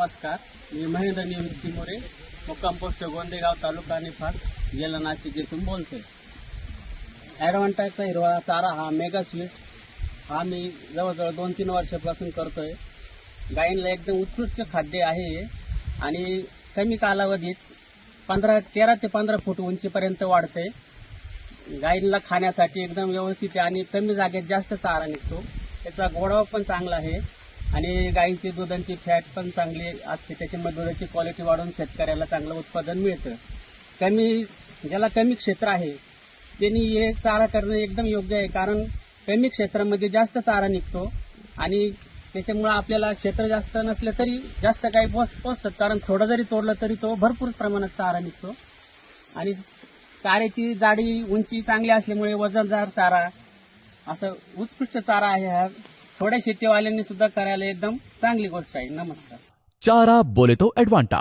नमस्कार, मी महेंद्र निवृत्ती मोरे, मुक्काम पोस्ट गोंदेगाव, तालुका निफाड, जिल्हा नाशिक येथून बोलतोय. ॲडव्हान्टेजचा हिरवा चारा हा मेगा स्वीट हा मी जवळजवळ 2-3 वर्षापासून करतोय. गायींना एकदम उत्कृष्ट खाद्य आहे आणि कमी कालावधीत 13 ते 15 फूट उंचीपर्यंत वाढते. गायींना खाण्यासाठी एकदम व्यवस्थित आहे आणि कमी जागेत जास्त चारा निघतो. त्याचा गोडावा पण चांगला आहे आणि गायींची दुधाची फॅट पण चांगली असते. त्याच्यामुळे दुधाची क्वालिटी वाढून शेतकऱ्याला चांगलं उत्पादन मिळतं. ज्याला कमी क्षेत्र आहे त्यांनी हे चारा करणं एकदम योग्य आहे, कारण कमी क्षेत्रामध्ये जास्त चारा निघतो आणि त्याच्यामुळे आपल्याला क्षेत्र जास्त नसलं तरी जास्त काही पोचतात, कारण थोडं जरी तोडलं तरी तो भरपूर प्रमाणात चारा निघतो. आणि चाऱ्याची जाडी उंची चांगली असल्यामुळे वजनदार चारा असं उत्कृष्ट चारा आहे. हा थोड्या शेतीवाल्यांनी सुद्धा करायला एकदम चांगली गोष्ट आहे. नमस्कार. चारा बोले तो एडवांटा.